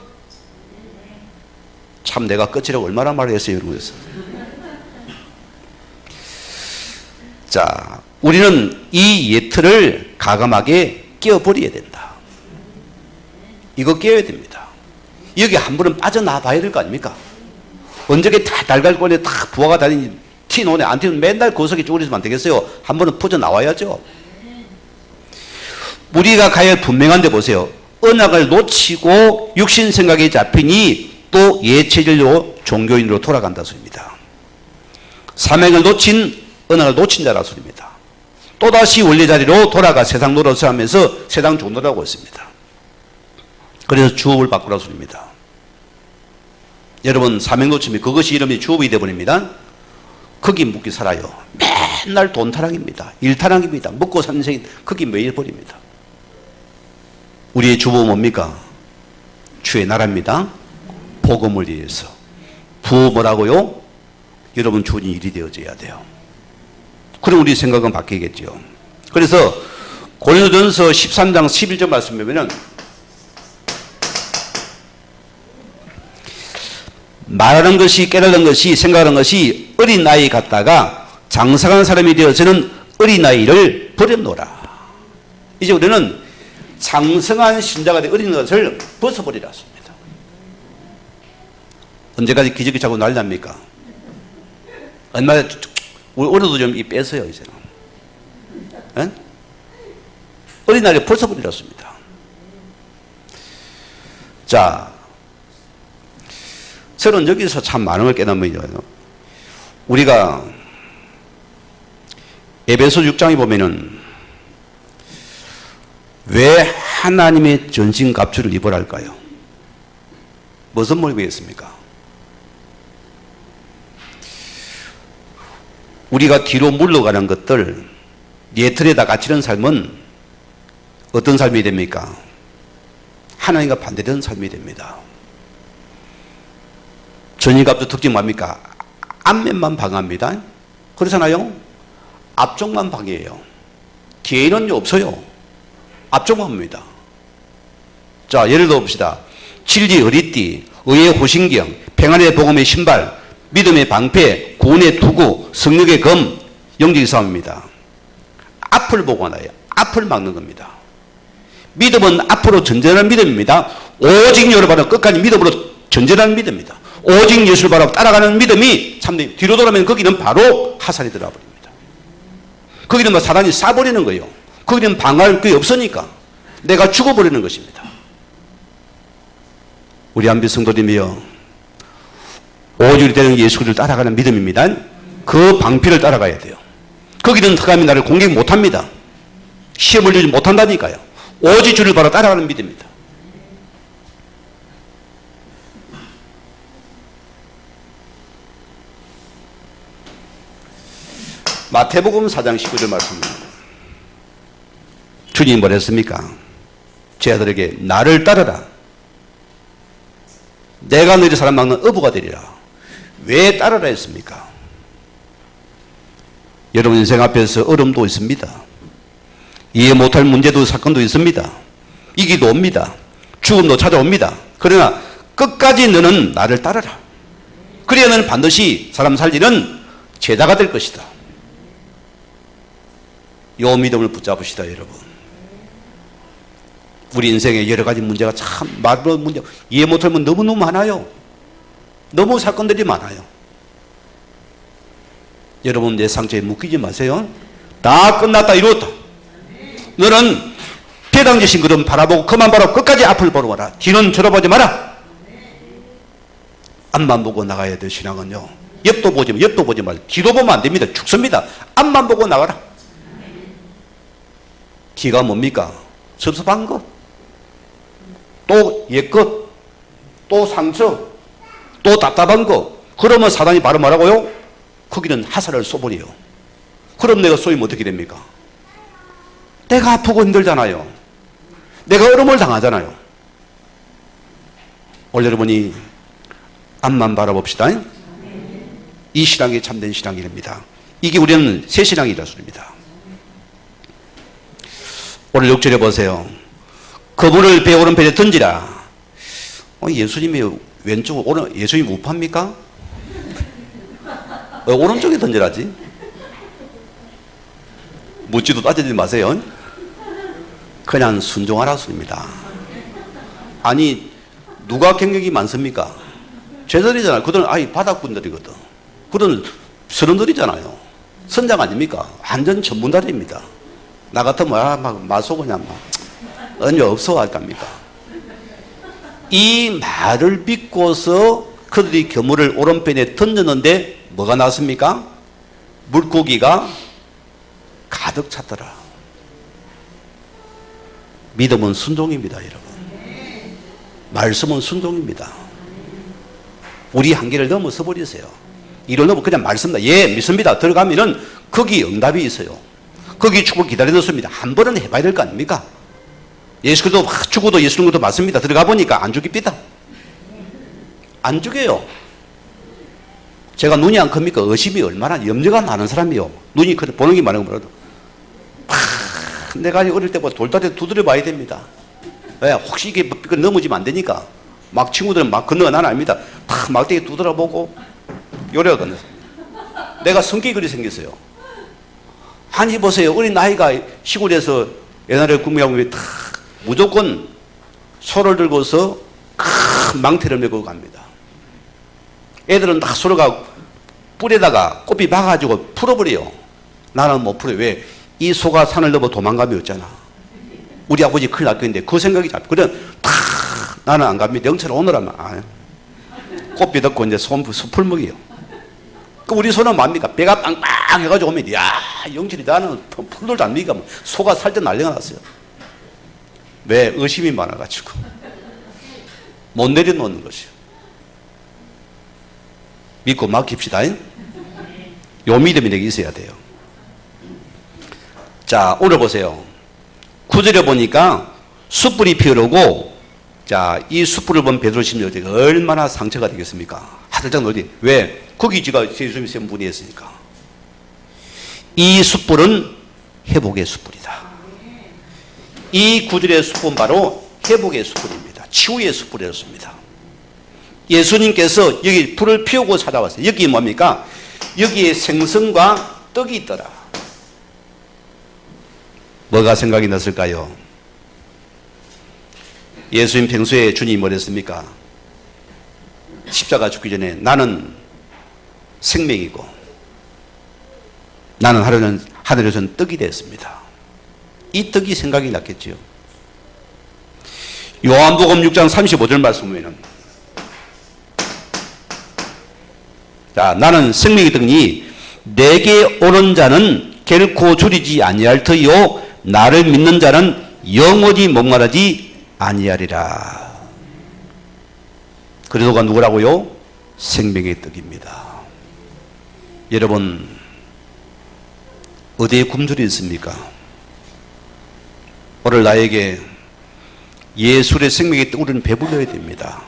참 내가 끝이라고 얼마나 말했어요. 여러분께서. 자, 우리는 이 예틀을 가감하게 깨어버려야 된다. 이거 깨어야 됩니다. 여기 한 번은 빠져나와 봐야 될 거 아닙니까? 언제게 다 달걀꼴에 다 부하가 다니니 티 노네 안 튀면 맨날 고석에 쭈그리면 안 되겠어요? 한 번은 퍼져 나와야죠. 우리가 가야 할 분명한데 보세요. 언약을 놓치고 육신 생각에 잡히니 또 예체질로 종교인으로 돌아간다 소리입니다. 사명을 놓친 언약을 놓친 자라 소리입니다. 또다시 원래 자리로 돌아가 세상 노릇을 하면서 세상 종노라고 했습니다. 그래서 주업을 바꾸라 소리입니다. 여러분 사명 놓치면 그것이 이름이 주업이 되어버립니다. 거기 묶기 살아요. 맨날 돈 타락입니다. 일 타락입니다. 먹고 사는 인생이 거기 매일 버립니다. 우리의 주업은 뭡니까? 주의 나라입니다. 복음을 위해서. 부어 뭐라고요? 여러분 주어진 일이 되어져야 돼요. 그럼 우리 생각은 바뀌겠죠. 그래서 고린도전서 13장 11절 말씀에 보면 말하는 것이 깨달은 것이 생각하는 것이 어린아이 같다가 장성한 사람이 되어서는 어린아이를 버려놓으라. 이제 우리는 장성한 신자가 된 어린 것을 벗어버리라 했습니다. 언제까지 기저귀 차고 난리납니까? 얼마나 우리도 좀 이 뺐어요 이제는. 에? 어린아이를 벗어버리라 했습니다. 자, 저는 여기서 참 많은 걸 깨닫는요. 우리가 에베소 6장에 보면은 왜 하나님의 전신갑주를 입으라 할까요? 무슨 말이겠습니까? 우리가 뒤로 물러가는 것들 예틀에다 갇히는 삶은 어떤 삶이 됩니까? 하나님과 반대되는 삶이 됩니다. 전신갑주 특징 뭡니까? 앞면만 방어합니다. 그렇잖아요? 앞쪽만 방해해요. 뒤에는 없어요. 앞쪽만 합니다. 자, 예를 들어 봅시다. 진리의 허리띠, 의의 호신경, 평안의 복음의 신발, 믿음의 방패, 구원의 투구, 성령의 검, 영적인 싸움입니다. 앞을 보고 나요. 앞을 막는 겁니다. 믿음은 앞으로 전진하는 믿음입니다. 오직 예수를 바라고 끝까지 믿음으로 전진하는 믿음입니다. 오직 예수를 바라고 따라가는 믿음이 참된. 뒤로 돌아오면 거기는 바로 하산이 들어가 버립니다. 거기는 뭐 사단이 쏴버리는 거예요. 거기는 방어할 게 없으니까 내가 죽어버리는 것입니다. 우리 한비 성도님이여, 오직 되는 예수를 따라가는 믿음입니다. 그 방피를 따라가야 돼요. 거기는 흑암이 나를 공격 못합니다. 시험을 주지 못한다니까요. 오직 주를 바로 따라가는 믿음입니다. 마태복음 4장 19절 말씀입니다. 주님이 뭐라 했습니까? 제 아들에게 나를 따르라. 내가 너희 사람 막는 어부가 되리라. 왜 따르라 했습니까? 여러분 인생 앞에서 어려움도 있습니다. 이해 못할 문제도 사건도 있습니다. 이기도 옵니다. 죽음도 찾아옵니다. 그러나 끝까지 너는 나를 따르라. 그래야 너는 반드시 사람 살리는 제자가 될 것이다. 요 믿음을 붙잡으시다 여러분. 우리 인생에 여러 가지 문제가 참 말로 문제 이해 못하면 너무너무 많아요. 너무 사건들이 많아요. 여러분 내 상처에 묶이지 마세요. 다 끝났다 이루었다. 너는 배당지신 그름 바라보고 그만 바라보고 끝까지 앞을 보러 와라. 뒤는 쳐다보지 마라. 앞만 보고 나가야 돼. 신앙은요. 옆도 보지 말고 뒤도 보면 안 됩니다. 죽습니다. 앞만 보고 나가라. 뒤가 뭡니까? 섭섭한 것, 또 옛것, 또 상처, 또 답답한 거. 그러면 사단이 바로 뭐라고요? 거기는 하살을 쏘버려요. 그럼 내가 쏘이면 어떻게 됩니까? 내가 아프고 힘들잖아요. 내가 어려움을 당하잖아요. 오늘 여러분이 앞만 바라봅시다. 이 신앙이 참된 신앙이랍니다. 이게 우리는 새 신앙이라 소리입니다. 오늘 6절에 보세요. 그분을 배 오른편에 던지라. 예수님이 왼쪽, 예수님 우파입니까? 왜 오른쪽에 던지라지? 묻지도 따지지 마세요. 그냥 순종하라 소리입니다. 아니 누가 경력이 많습니까? 죄들이잖아요. 그들은 바닥분들이거든. 그들은 서른들이잖아요. 선장 아닙니까? 완전 전문가입니다. 나 같으면 막 마소 그냥 막 언제 없어 할 겁니까? 이 말을 믿고서 그들이 그물을 오른편에 던졌는데 뭐가 나왔습니까? 물고기가 가득 찼더라. 믿음은 순종입니다, 여러분. 말씀은 순종입니다. 우리 한계를 넘어서 버리세요. 이를 넘어 그냥 말씀다. 예, 믿습니다. 들어가면은 거기 응답이 있어요. 거기 축복 기다려뒀습니다. 한 번은 해봐야 될 거 아닙니까? 예수 그리스도 죽어도 예수 믿는 것도 맞습니다. 들어가 보니까 안 죽입니다. 안 죽여요. 제가 눈이 안 큽니까? 의심이 얼마나 염려가 많은 사람이요. 눈이 보는 게 많은 거라도 내가 어릴 때부터 돌다리 두드려 봐야 됩니다. 왜? 혹시 이게 넘어지면 안 되니까 막 친구들은 막 건너가 나는 아닙니다. 탁 막대기 두드려 보고 요래가 건너습니다. 내가 성격이 그리 생겼어요. 아니 보세요. 어린 나이가 시골에서 옛날에 국무장관이 탁 무조건 소를 들고서 큰 망태를 메고 갑니다. 애들은 다 소로가 뿔에다가 꼬비 박아가지고 풀어버려요. 나는 못 풀어요. 왜? 이 소가 산을 넘어 도망감이 없잖아. 우리 아버지 큰일 났겠는데 그 생각이 잡혀. 그래 탁 나는 안 갑니다. 영철 오늘 하면 꼬비 듣고 이제 소풀 먹이요. 그 우리 소는 뭡니까? 배가 빵빵 해가지고 오면 야 영철이 나는 풀들도 안 먹이가 소가 살 때 난리가 났어요. 왜? 의심이 많아가지고 못 내려놓는 것이요. 믿고 맡깁시다. 요 믿음이 내게 있어야 돼요. 자, 오늘 보세요. 9절에 보니까 숯불이 피어오르고, 자, 이 숯불을 본 베드로 심령이 얼마나 상처가 되겠습니까? 하들짝 놀리. 왜? 거기 지가 예수님이 세운 분이 했으니까. 이 숯불은 회복의 숯불이다. 이 9절의 숯불은 바로 회복의 숯불입니다. 치유의 숯불을 줬습니다. 예수님께서 여기 불을 피우고 찾아왔어요. 여기 뭡니까? 여기에 생선과 떡이 있더라. 뭐가 생각이 났을까요? 예수님 평소에 주님이 뭐랬습니까? 십자가 죽기 전에 나는 생명이고 나는 하늘에서는 떡이 됐습니다. 이 떡이 생각이 났겠지요. 요한복음 6장 35절 말씀 보면은, 자, 나는 생명의 떡이니 내게 오는 자는 결코 줄이지 아니할 터이요 나를 믿는 자는 영원히 목마르지 아니하리라. 그리스도가 누구라고요? 생명의 떡입니다. 여러분, 어디에 굶주려 있습니까? 오늘 나에게 예술의 생명의 떡으로는 배불러야 됩니다.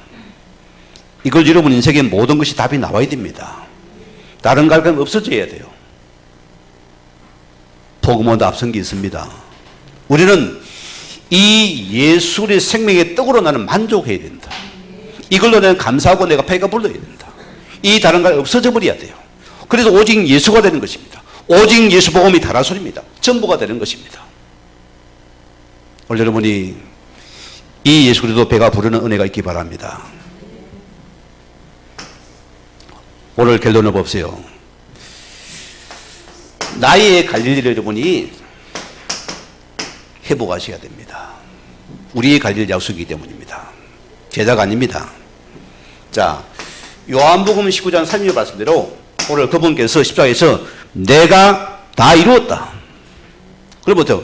이걸 여러분 인생의 모든 것이 답이 나와야 됩니다. 다른 갈감 없어져야 돼요. 복음보다 앞선 게 있습니다. 우리는 이 예술의 생명의 떡으로 나는 만족해야 된다. 이걸로 내가 감사하고 내가 배가 불러야 된다. 이 다른 갈 없어져 버려야 돼요. 그래서 오직 예수가 되는 것입니다. 오직 예수 복음이 다라솔입니다. 전부가 되는 것입니다. 오늘 여러분이 이 예수 그리스도 배가 부르는 은혜가 있기 바랍니다. 오늘 결론을 보세요. 나의 갈릴리를 여러분이 회복하셔야 됩니다. 우리의 갈릴 약속이기 때문입니다. 제자가 아닙니다. 자, 요한복음 19장 3절 말씀대로 오늘 그분께서 십자가에서 내가 다 이루었다. 그러면부터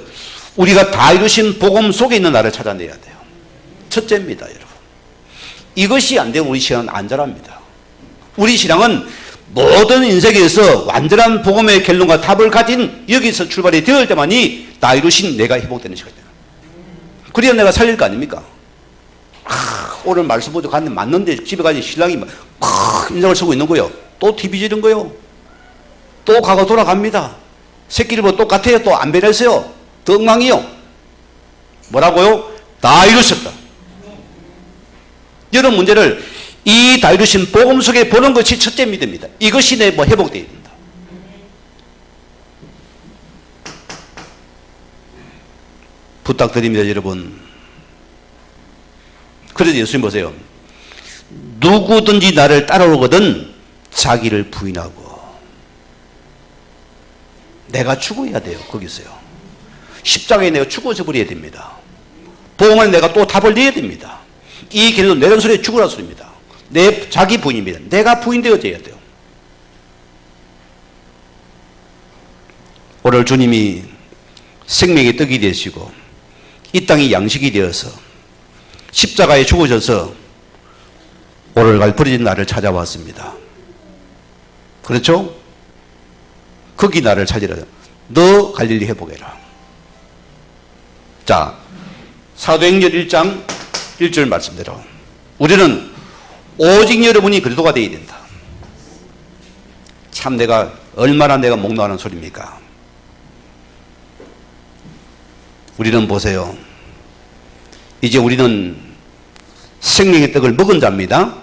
우리가 다 이루신 복음 속에 있는 나를 찾아내야 돼요. 첫째입니다, 여러분. 이것이 안 되면 우리 신앙은 안 자랍니다. 우리 신앙은 모든 인생에서 완전한 복음의 결론과 답을 가진 여기서 출발이 되을 때만이 다 이루신 내가 회복되는 시간이에요. 그래야 내가 살릴 거 아닙니까? 오늘 말씀 보고 갔는데 맞는데 집에 가니 신랑이 막 인상을 쓰고 있는 거예요. 또 TV 지른 거예요. 또 가고 돌아갑니다. 새끼를 보고 똑같아요. 또 안 변했어요. 더 엉망이요. 뭐라고요? 다 이루셨다. 이런 문제를 이 다 이루신 복음 속에 보는 것이 첫째 믿음입니다. 이것이 내 회복되어야 된다. 부탁드립니다, 여러분. 그래서 예수님 보세요. 누구든지 나를 따라오거든 자기를 부인하고. 내가 죽어야 돼요. 거기서요. 십자가에 내가 죽어져 버려야 됩니다. 복음을 내가 또 답을 내야 됩니다. 이 길도 내는 소리에 죽으라 소리입니다. 내 자기 부인입니다. 내가 부인되어져야 돼요. 오늘 주님이 생명의 떡이 되시고 이 땅이 양식이 되어서 십자가에 죽으셔서 오늘 갈 버려진 나를 찾아왔습니다. 그렇죠? 거기 나를 찾으라. 너 갈릴리 회복해라. 자, 사도행전 1장 1절 말씀대로 우리는 오직 여러분이 그리스도가 되어야 된다. 참 얼마나 내가 목 놓아하는 소리입니까? 우리는 보세요. 이제 우리는 생명의 떡을 먹은 자입니다.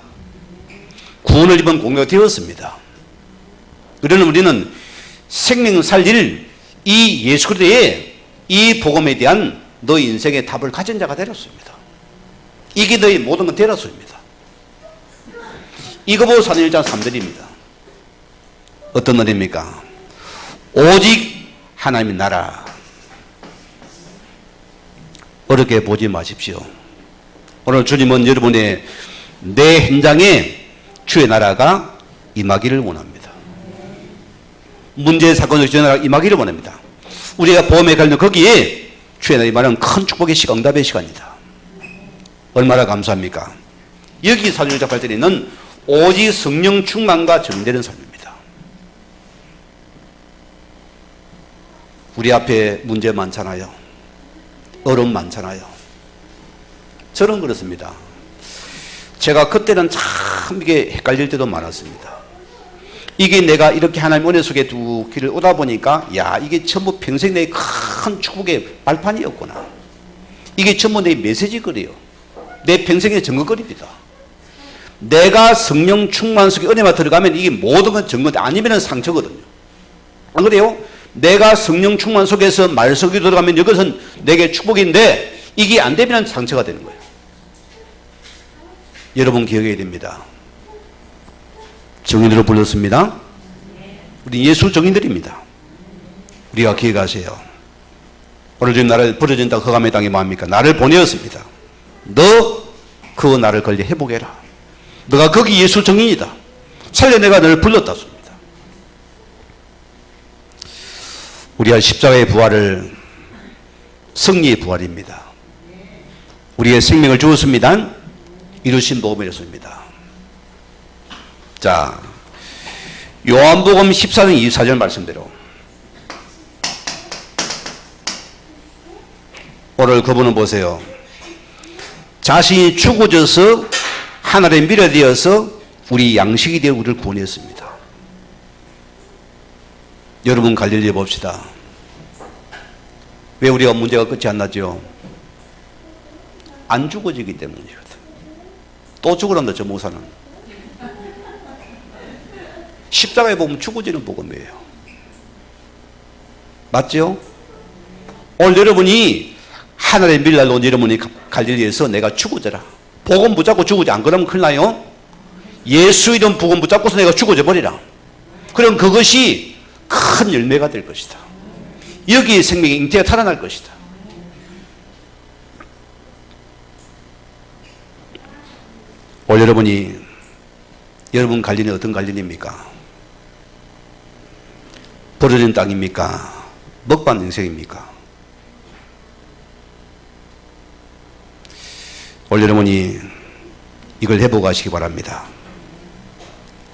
구원을 입은 공유가 되었습니다. 그러는 우리는 생명을 살릴 이 예수 그리스도의 이 복음에 대한 너의 인생의 답을 가진 자가 되었습니다. 이게 너의 모든 건 되었습니다. 이거 보고 사는 1장 3절입니다. 어떤 노래입니까? 오직 하나님의 나라. 어렵게 보지 마십시오. 오늘 주님은 여러분의 내 현장에 주의 나라가 임하기를 원합니다. 문제 사건의 주의 나라가 임하기를 원합니다. 우리가 보험에 관련 거기에 주의 나라가 임하는 큰 축복의 시간, 응답의 시간이다. 얼마나 감사합니까? 여기 사도행전 8절에는 오직 성령 충만과 정되는 삶입니다. 우리 앞에 문제 많잖아요. 어려움 많잖아요. 저는 그렇습니다. 제가 그때는 참 이게 헷갈릴 때도 많았습니다. 이게 내가 이렇게 하나님 은혜 속에 두 길을 오다 보니까 야, 이게 전부 평생 내 큰 축복의 발판이었구나. 이게 전부 내 메시지 글이요. 내 평생의 증거거리입니다. 내가 성령 충만 속에 은혜가 들어가면 이게 모든 건 증거인데 아니면 상처거든요. 안 그래요? 내가 성령 충만 속에서 말 속에 들어가면 이것은 내게 축복인데 이게 안 되면 상처가 되는 거예요. 여러분 기억해야 됩니다. 정인으로 불렀습니다. 우리 예수 정인들입니다. 우리가 기억하세요. 오늘 지금 나를 부르진다 허감의 땅이 뭐합니까? 나를 보내었습니다. 너 그 나를 걸려 회복해라. 너가 거기 예수 정인이다. 살려 내가 너를 불렀다 습니다. 우리가 십자가의 부활을 승리의 부활입니다. 우리의 생명을 주었습니다. 이루신 복음이었습니다. 자, 요한복음 14장 24절 말씀대로 오늘 그분은 보세요. 자신이 죽어져서 하늘에 밀어되어서 우리 양식이 되어 우리를 구원했습니다. 여러분 갈릴리 봅시다. 왜 우리가 문제가 끝이 안 나죠? 안 죽어지기 때문이거든. 또 죽으란다 저 목사는. 십자가에 보면 죽어지는 복음이에요. 맞죠? 오늘 여러분이 하늘의 밀날 온 여러분이 갈릴리에서 내가 죽어져라. 복음 붙잡고 죽어지 안 그러면 큰일 나요. 예수 이름 복음 붙잡고서 내가 죽어져 버리라. 그럼 그것이 큰 열매가 될 것이다. 여기에 생명의 잉태가 타라날 것이다. 오늘 여러분 갈릴리는 어떤 갈릴리입니까? 버려진 땅입니까? 먹반 인생입니까? 오늘 여러분이 이걸 회복하시기 바랍니다.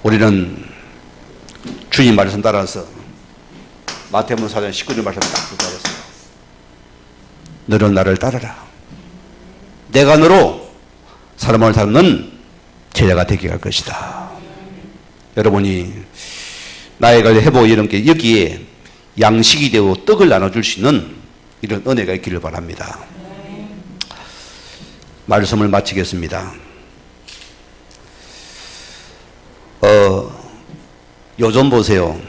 우리는 주님 말씀 따라서 마태복음 4장 19절 말씀 딱 붙잡았어요. 너는 나를 따르라. 내가 너로 사람을 닮는 제자가 되게 할 것이다. 여러분이 나의 관리 회복 이런 게 여기에 양식이 되고 떡을 나눠줄 수 있는 이런 은혜가 있기를 바랍니다. 말씀을 마치겠습니다. 요즘 보세요.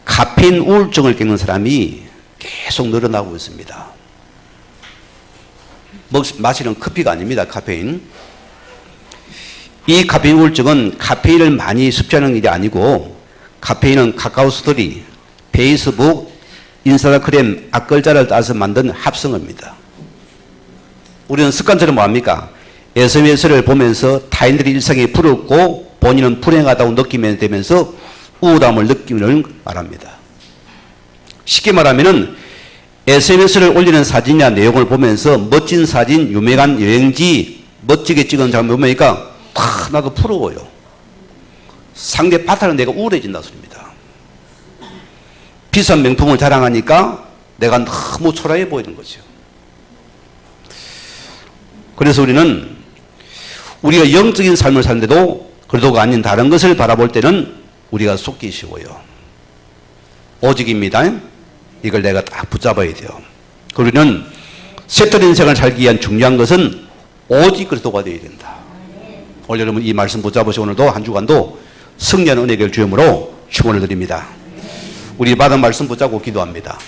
카페인 우울증을 겪는 사람이 계속 늘어나고 있습니다. 마시는 커피가 아닙니다. 카페인. 이 카페인 우울증은 카페인을 많이 섭취하는 일이 아니고 카페인은 카카오스토리, 페이스북, 인스타그램 악글자를 따서 만든 합성어입니다. 우리는 습관처럼 뭐합니까? SNS를 보면서 타인들의 일상이 부럽고 본인은 불행하다고 느끼면 되면서 우울함을 느끼는 말합니다. 쉽게 말하면은 SNS를 올리는 사진이나 내용을 보면서 멋진 사진, 유명한 여행지 멋지게 찍은 사람 보니까 나도 부러워요. 상대 바탕은 내가 우울해진다 소리입니다. 비싼 명품을 자랑하니까 내가 너무 초라해 보이는 거죠. 그래서 우리는 우리가 영적인 삶을 사는데도 그래도가 아닌 다른 것을 바라볼 때는 우리가 속기 쉬워요. 오직입니다. 이걸 내가 딱 붙잡아야 돼요. 우리는 새로운 인생을 살기 위한 중요한 것은 오직 그리스도가 되어야 된다. 오늘 여러분 이 말씀 붙잡으시고 오늘도 한 주간도 승리하는 은혜를 주임으로 축원을 드립니다. 우리 받은 말씀 붙잡고 기도합니다.